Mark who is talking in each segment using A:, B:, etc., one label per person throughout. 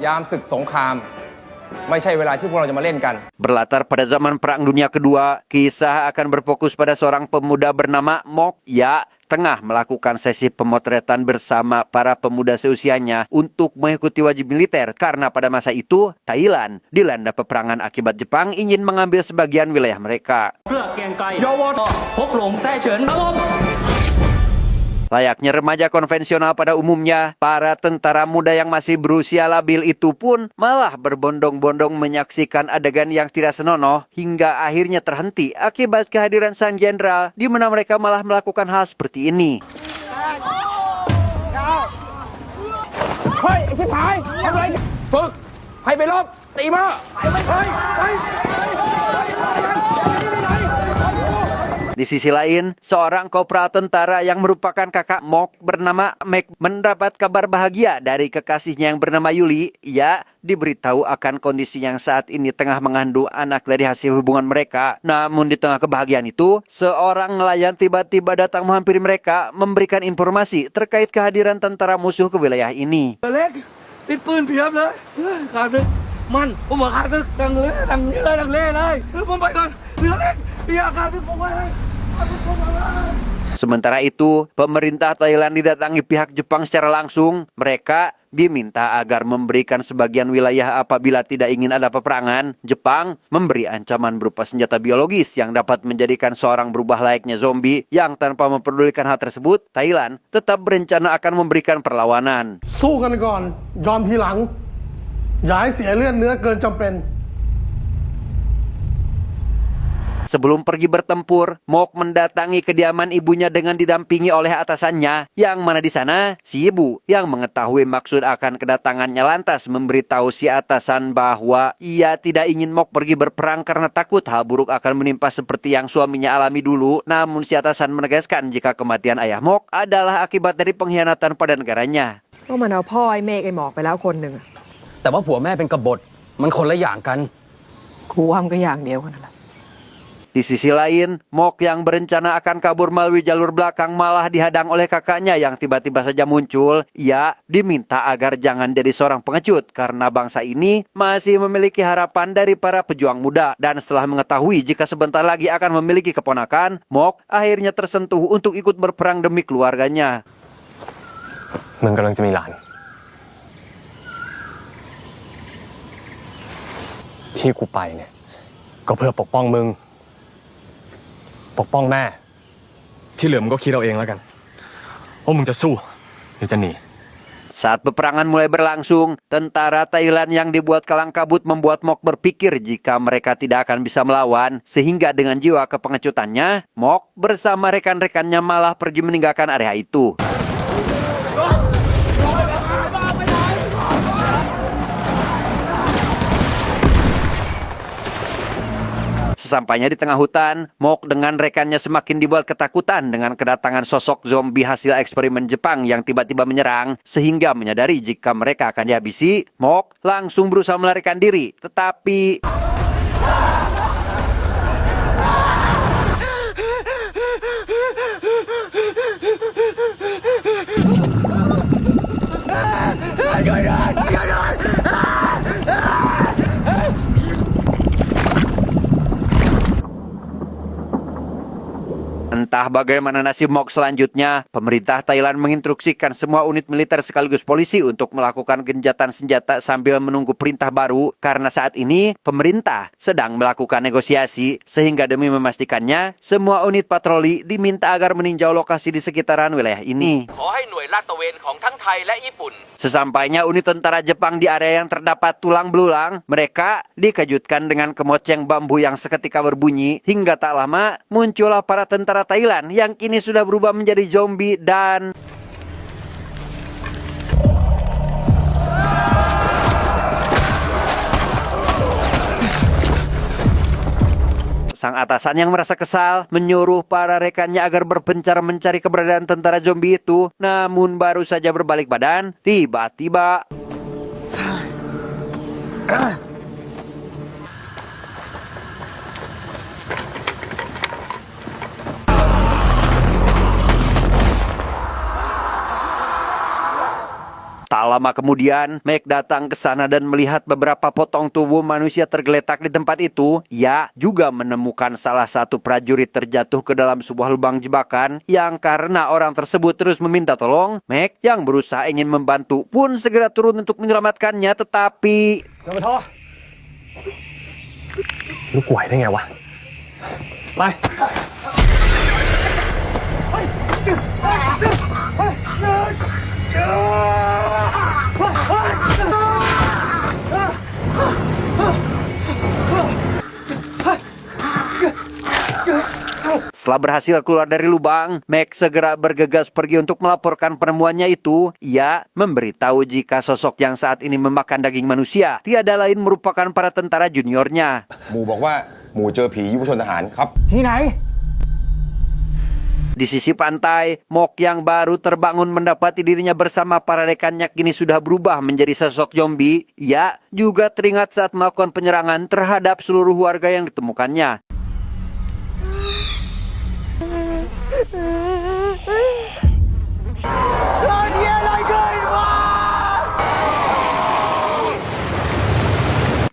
A: ยามศึกสงคราม ไม่ใช่เวลาที่พวกเราจะมาเล่นกัน
B: Berlatar pada zaman Perang Dunia Kedua, kisah akan berfokus pada seorang pemuda bernama Mok. Ia tengah melakukan sesi pemotretan bersama para pemuda seusianya untuk mengikuti wajib militer karena pada masa itu Thailand dilanda peperangan akibat Jepang ingin mengambil sebagian wilayah mereka. Layaknya remaja konvensional pada umumnya, para tentara muda yang masih berusia labil itu pun malah berbondong-bondong menyaksikan adegan yang tidak senonoh hingga akhirnya terhenti akibat kehadiran sang jenderal di mana mereka malah melakukan hal seperti ini.
A: Hei, ไอ้ชิบหายทำอะไรฝึกให้ไปรบตีมา
B: Di sisi lain, seorang kopral tentara yang merupakan kakak Mok bernama Mek mendapat kabar bahagia dari kekasihnya yang bernama Yuli. Ia diberitahu akan kondisi yang saat ini tengah mengandung anak dari hasil hubungan mereka. Namun di tengah kebahagiaan itu, seorang nelayan tiba-tiba datang menghampiri mereka memberikan informasi terkait kehadiran tentara musuh ke wilayah ini.
C: ติดปืนเพียบเลยขาศึกมันผมบอกขาศึกดังเลยดังนี้เลยดังเล่เลยผมไปก่อนเรือเล็กเบียร์ขาศึกผมไว้ให้ขาศึกผมไว้
B: Sementara itu, pemerintah Thailand didatangi pihak Jepang secara langsung. Mereka diminta agar memberikan sebagian wilayah apabila tidak ingin ada peperangan. Jepang memberi ancaman berupa senjata biologis yang dapat menjadikan seorang berubah layaknya zombie yang tanpa memperdulikan hal tersebut, Thailand tetap berencana akan memberikan perlawanan.
D: สู้กันก่อนยอมทีหลังอย่าให้เสียเลือดเนื้อเกินจำเป็น
B: Sebelum pergi bertempur, Mok mendatangi kediaman ibunya dengan didampingi oleh atasannya, yang mana di sana si ibu yang mengetahui maksud akan kedatangannya lantas memberitahu si atasan bahwa ia tidak ingin Mok pergi berperang karena takut hal buruk akan menimpa seperti yang suaminya alami dulu. Namun si atasan menegaskan jika kematian ayah Mok adalah akibat dari pengkhianatan pada negaranya.
E: ก็มันเอาพ่อไอ้เมฆไอ้หมอกไปแล้วคนหนึ่ง
F: แต่ว่าผัวแม่เป็นกบฏมันคนละอย่างกัน
E: กูว่ามันก็อย่างเดียวกันนั่นแหละ
B: Di sisi lain, Mok yang berencana akan kabur melalui jalur belakang malah dihadang oleh kakaknya yang tiba-tiba saja muncul. Ia diminta agar jangan jadi seorang pengecut karena bangsa ini masih memiliki harapan dari para pejuang muda. Dan setelah mengetahui jika sebentar lagi akan memiliki keponakan, Mok akhirnya tersentuh untuk ikut berperang demi keluarganya.
G: มึงกำลังจะมีหลานที่กูไปเนี่ยก็เพื่อปกป้องมึงปกป้องแม่ที่เหลือมึงก็คิดเอาเองแล้วกันว่ามึงจะสู้หรือจะหนี
B: Saat peperangan mulai berlangsung, tentara Thailand yang dibuat kalang kabut membuat Mok berpikir jika mereka tidak akan bisa melawan, sehingga dengan jiwa kepengecutannya, Mok bersama rekan-rekannya malah pergi meninggalkan area itu. Sesampainya di tengah hutan, Mok dengan rekannya semakin dibuat ketakutan dengan kedatangan sosok zombie hasil eksperimen Jepang yang tiba-tiba menyerang, sehingga menyadari jika mereka akan dihabisi, Mok langsung berusaha melarikan diri. Tetapi entah bagaimana nasib Mok selanjutnya, pemerintah Thailand menginstruksikan semua unit militer sekaligus polisi untuk melakukan gencatan senjata sambil menunggu perintah baru karena saat ini pemerintah sedang melakukan negosiasi sehingga demi memastikannya semua unit patroli diminta agar meninjau lokasi di sekitaran wilayah ini. Sesampainya unit tentara Jepang di area yang terdapat tulang belulang, mereka dikejutkan dengan kemoceng bambu yang seketika berbunyi hingga tak lama muncullah para tentara Thailand yang kini sudah berubah menjadi zombie dan sang atasan yang merasa kesal menyuruh para rekannya agar berpencar mencari keberadaan tentara zombie itu. Namun baru saja berbalik badan, tiba-tiba tak Tak lama kemudian, Meg datang ke sana dan melihat beberapa potong tubuh manusia tergeletak di tempat itu. Ia juga menemukan salah satu prajurit terjatuh ke dalam sebuah lubang jebakan yang karena orang tersebut terus meminta tolong, Meg yang berusaha ingin membantu pun segera turun untuk menyelamatkannya, tetapi
G: 要不头，你拐的ไงวะ来。
B: Setelah berhasil keluar dari lubang, Meg segera bergegas pergi untuk melaporkan penemuannya itu. Ia memberitahu jika sosok yang saat ini memakan daging manusia tiada lain merupakan para tentara juniornya.
H: หมู่บอกว่าหมู่เจอผียุวชนทหารครับ
C: ที่ไหน
B: Di sisi pantai, Mok yang baru terbangun mendapati dirinya bersama para rekannya kini sudah berubah menjadi sosok zombie. Ia juga teringat saat melakukan penyerangan terhadap seluruh warga yang ditemukannya.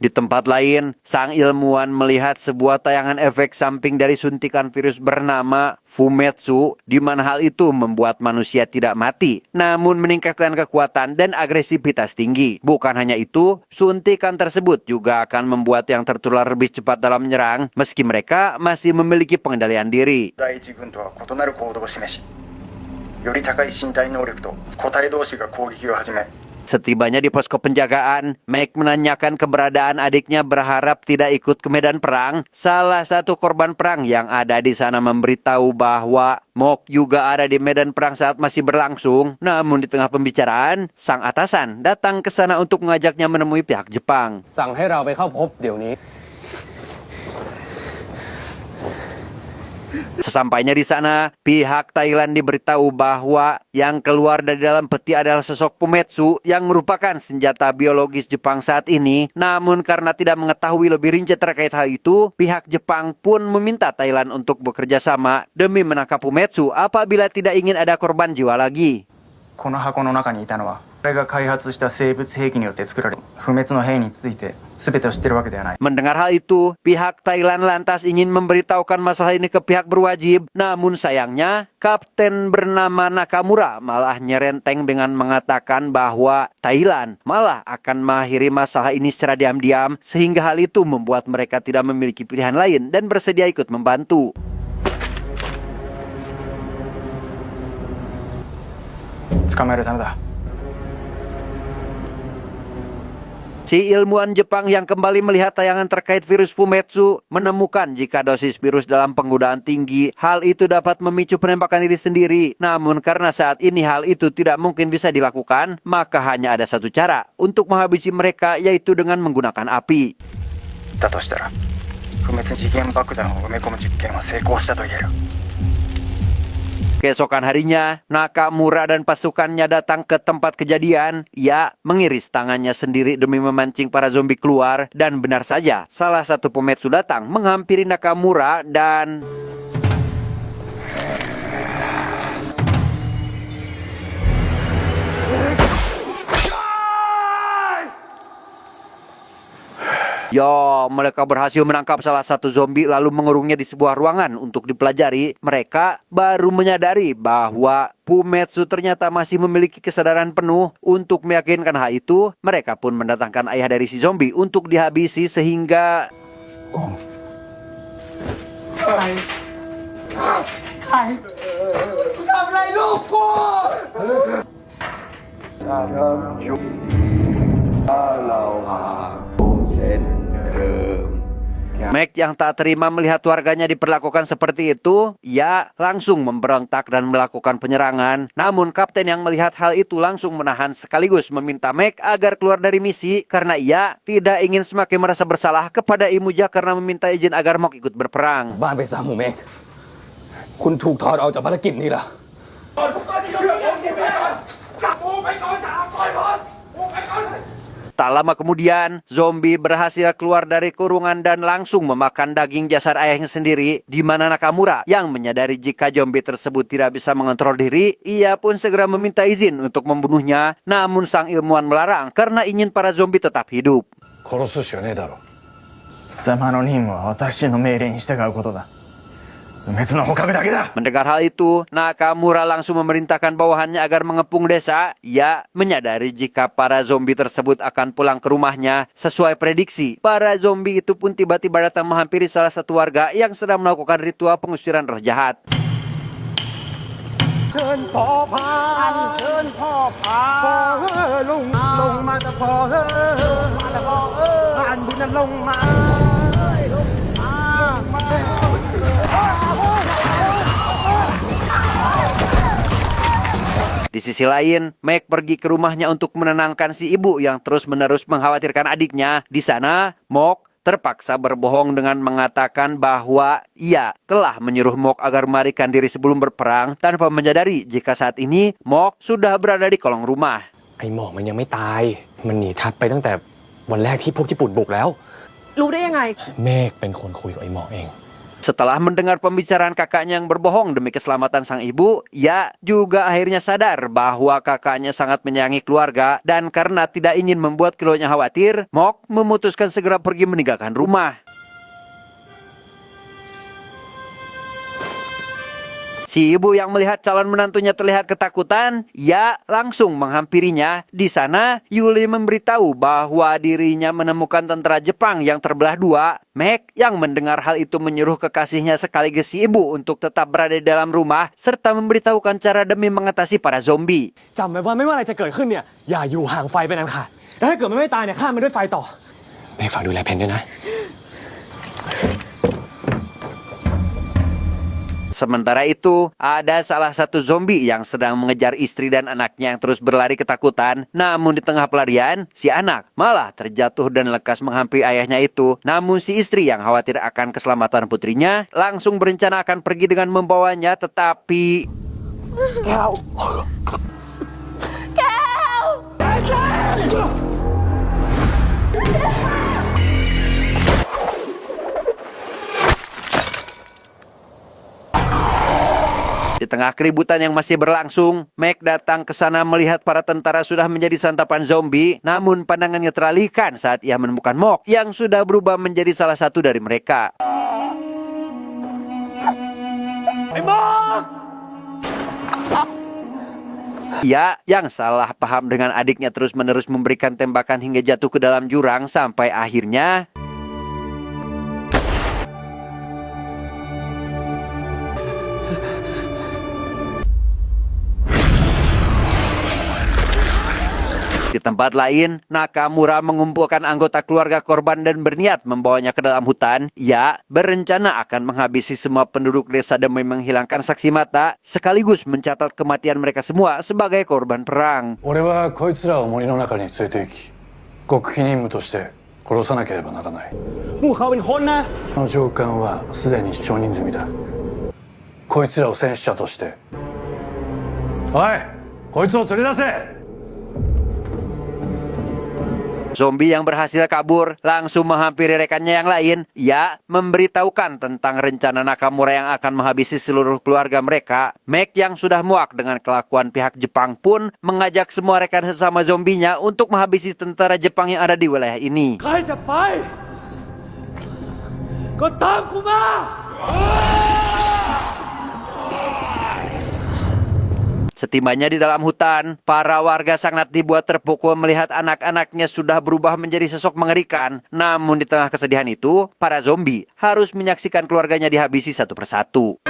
B: Di tempat lain, sang ilmuwan melihat sebuah tayangan efek samping dari suntikan virus bernama Fumetsu, di mana hal itu membuat manusia tidak mati, namun meningkatkan kekuatan dan agresivitas tinggi. Bukan hanya itu, suntikan tersebut juga akan membuat yang tertular lebih cepat dalam menyerang, meski mereka masih memiliki pengendalian diri.
I: 第一軍とは異なる行動を示し、より高い身体能力と個体同士が攻撃を始め、
B: Setibanya di posko penjagaan, Meg menanyakan keberadaan adiknya berharap tidak ikut ke medan perang. Salah satu korban perang yang ada di sana memberitahu bahwa Mok juga ada di medan perang saat masih berlangsung. Namun di tengah pembicaraan, sang atasan datang ke sana untuk mengajaknya menemui pihak Jepang.
F: สั่งให้เราไปเข้าพบเดี๋ยวนี้
B: Sesampainya di sana, pihak Thailand diberitahu bahwa yang keluar dari dalam peti adalah sosok Fumetsu yang merupakan senjata biologis Jepang saat ini. Namun karena tidak mengetahui lebih rinci terkait hal itu, pihak Jepang pun meminta Thailand untuk bekerja sama demi menangkap Fumetsu apabila tidak ingin ada korban jiwa lagi.
I: この箱の中にいたのは、俺が開発した生物兵器によって作られ、不滅の兵について全てを知ってるわけではない。
B: Mendengar hal itu, pihak Thailand lantas ingin memberitahukan masalah ini ke pihak berwajib. Namun sayangnya, kapten bernama Nakamura malah nyerenteng dengan mengatakan bahwa Thailand malah akan mengakhiri masalah ini secara diam-diam, sehingga hal itu membuat mereka tidak memiliki pilihan lain dan bersedia ikut membantu. Si ilmuwan Jepang yang kembali melihat tayangan terkait virus Fumetsu menemukan jika dosis virus dalam penggunaan tinggi, hal itu dapat memicu penembakan diri sendiri. Namun karena saat ini hal itu tidak mungkin bisa dilakukan, maka hanya ada satu cara untuk menghabisi mereka, yaitu dengan menggunakan api.
I: だとしたら、不滅時限爆弾を埋め込む実験は成功したと言える。
B: Keesokan harinya, Nakamura dan pasukannya datang ke tempat kejadian. Ia mengiris tangannya sendiri demi memancing para zombie keluar. Dan benar saja, salah satu Fumetsu datang menghampiri Nakamura dan... mereka berhasil menangkap salah satu zombie lalu mengurungnya di sebuah ruangan untuk dipelajari. Mereka baru menyadari bahwa Fumetsu ternyata masih memiliki kesadaran penuh. Untuk meyakinkan hal itu, mereka pun mendatangkan ayah dari si zombie untuk dihabisi sehingga... Meg yang tak terima melihat warganya diperlakukan seperti itu, ia langsung memberontak dan melakukan penyerangan. Namun kapten yang melihat hal itu langsung menahan sekaligus meminta Meg agar keluar dari misi karena ia tidak ingin semakin merasa bersalah kepada Imuja karena meminta izin agar Mok ikut berperang.
F: บ้านไปซะหมู่เมฆคุณถูกถอดออกจากภารกิจนี้ล่ะ
B: Tak Tak lama kemudian, zombie berhasil keluar dari kurungan dan langsung memakan daging jasad ayahnya sendiri, di mana Nakamura yang menyadari jika zombie tersebut tidak bisa mengontrol diri, ia pun segera meminta izin untuk membunuhnya, namun sang ilmuwan melarang karena ingin para zombie tetap hidup.
I: 貴様の任務は私の命令に従うことだ。不滅の捕獲だけだ。
B: Mendengar hal itu, Nakamura langsung memerintahkan bawahannya agar mengepung desa. Ia menyadari jika para zombie tersebut akan pulang ke rumahnya. Sesuai prediksi, para zombie itu pun tiba-tiba datang menghampiri salah satu warga yang sedang melakukan ritual pengusiran roh jahat. Di sisi lain, Meg pergi ke rumahnya untuk menenangkan si ibu yang terus-menerus mengkhawatirkan adiknya. Di sana, Mok terpaksa berbohong dengan mengatakan bahwa ia telah menyuruh Mok agar melarikan diri sebelum berperang tanpa menyadari jika saat ini Mok sudah berada di kolong rumah.
G: ไอ้หมอกมันยังไม่ตาย มันหนีทัพไปตั้งแต่วันแรกที่พวกญี่ปุ่นบุกแล้ว
E: รู้ได้ยังไง
G: เมฆเป็นคนคุยกับไอ้หมอกเอง
B: Setelah mendengar pembicaraan kakaknya yang berbohong demi keselamatan sang ibu, ia juga akhirnya sadar bahwa kakaknya sangat menyayangi keluarga dan karena tidak ingin membuat keduanya khawatir, Mok memutuskan segera pergi meninggalkan rumah. Si ibu yang melihat calon menantunya terlihat ketakutan, ia langsung menghampirinya. Di sana, Yuli memberitahu bahwa dirinya menemukan tentara Jepang yang terbelah dua. Meg yang mendengar hal itu menyuruh kekasihnya sekaligus si ibu untuk tetap berada di dalam rumah, serta memberitahukan cara demi mengatasi para zombie.
G: จำไว้ว่าไม่ว่าอะไรจะเกิดขึ้นเนี่ยอย่าอยู่ห่างไฟเป็นอันขาดแล้วถ้าเกิดมันไม่ตายเนี่ยฆ่ามันด้วยไฟต่อแม่ฝากดูแลเพนด้วยนะ
B: Sementara itu, ada salah satu zombie yang sedang mengejar istri dan anaknya yang terus berlari ketakutan. Namun di tengah pelarian, si anak malah terjatuh dan lekas menghampiri ayahnya itu. Namun si istri yang khawatir akan keselamatan putrinya langsung berencana akan pergi dengan membawanya, tetapi... Di tengah keributan yang masih berlangsung, Meg datang ke sana melihat para tentara sudah menjadi santapan zombie. Namun pandangannya teralihkan saat ia menemukan Mok yang sudah berubah menjadi salah satu dari mereka. Ia yang salah paham dengan adiknya terus-menerus memberikan tembakan hingga jatuh ke dalam jurang sampai akhirnya... Di tempat lain, Nakamura mengumpulkan anggota keluarga korban dan berniat membawanya ke dalam hutan. Ia berencana akan menghabisi semua penduduk desa demi menghilangkan saksi mata, sekaligus mencatat kematian mereka semua sebagai korban perang.
J: 俺はこいつらを森の中に連れて行き、極秘任務として殺さなければならない。
C: もうเขาเป็นคนนะ
J: この上官はすでに承認済みだ。こいつらを戦死者として。おい、こいつを連れ出せ。
B: Zombie yang berhasil kabur langsung menghampiri rekannya yang lain. Ia memberitahukan tentang rencana Nakamura yang akan menghabisi seluruh keluarga mereka. Meg yang sudah muak dengan kelakuan pihak Jepang pun mengajak semua rekan sesama zombinya untuk menghabisi tentara Jepang yang ada di wilayah ini.
C: ใครจะไปก็ตามกูมา
B: Setibanya di dalam hutan, para warga sangat dibuat terpukul melihat anak-anaknya sudah berubah menjadi sosok mengerikan. Namun di tengah kesedihan itu, para zombie harus menyaksikan keluarganya dihabisi satu persatu.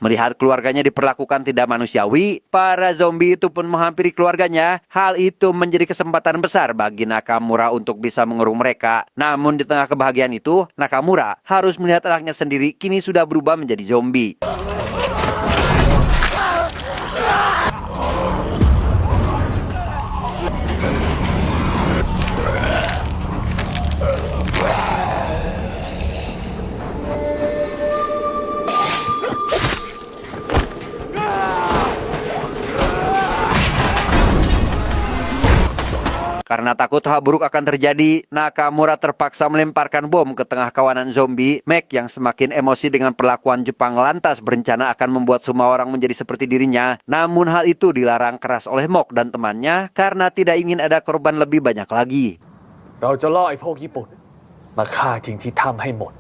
B: Melihat keluarganya diperlakukan tidak manusiawi, para zombie itu pun menghampiri keluarganya. Hal itu menjadi kesempatan besar bagi Nakamura untuk bisa mengurung mereka. Namun di tengah kebahagiaan itu, Nakamura harus melihat anaknya sendiri kini sudah berubah menjadi zombie. Karena takut hal buruk akan terjadi, Nakamura terpaksa melemparkan bom ke tengah kawanan zombie. Mac yang semakin emosi dengan perlakuan Jepang lantas berencana akan membuat semua orang menjadi seperti dirinya. Namun hal itu dilarang keras oleh Mok dan temannya karena tidak ingin ada korban lebih banyak lagi.
G: เราจะล่อไอ้พวกญี่ปุ่นมาฆ่าทิ้งที่ถ้ำให้หมด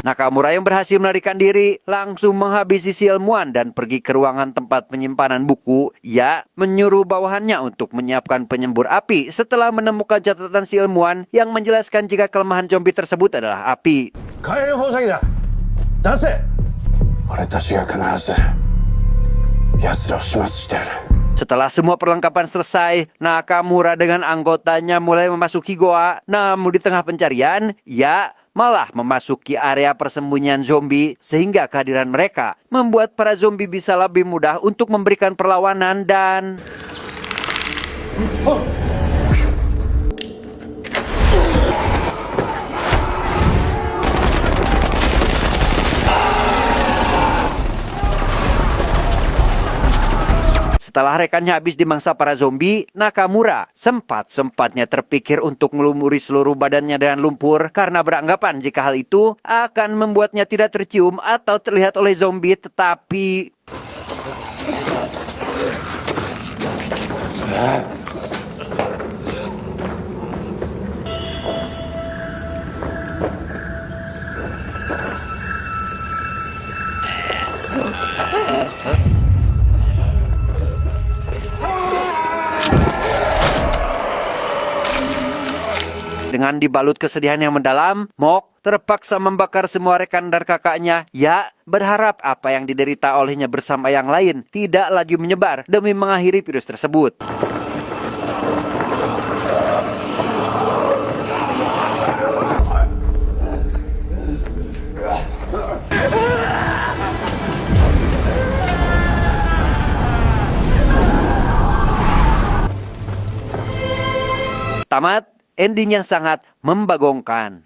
B: Nakamura yang berhasil melarikan diri langsung menghabisi si ilmuwan dan pergi ke ruangan tempat penyimpanan buku. Ia menyuruh bawahannya untuk menyiapkan penyembur api setelah menemukan catatan si ilmuwan yang menjelaskan jika kelemahan zombie tersebut adalah api.
D: 火炎放射器だ出せ俺たちが必ず奴らを始末してやる
B: Setelah semua perlengkapan selesai, Nakamura dengan anggotanya mulai memasuki goa. Namun di tengah pencarian, ia malah memasuki area persembunyian zombie sehingga kehadiran mereka membuat para zombie bisa lebih mudah untuk memberikan perlawanan dan... Setelah rekannya habis dimangsa para zombie, Nakamura sempat-sempatnya terpikir untuk melumuri seluruh badannya dengan lumpur karena beranggapan jika hal itu akan membuatnya tidak tercium atau terlihat oleh zombie, tetapi... Dengan dibalut kesedihan yang mendalam, Mok terpaksa membakar semua rekan dan kakaknya. Ya, berharap apa yang diderita olehnya bersama yang lain tidak lagi menyebar demi mengakhiri virus tersebut. Tamat. Endingnya sangat membagongkan.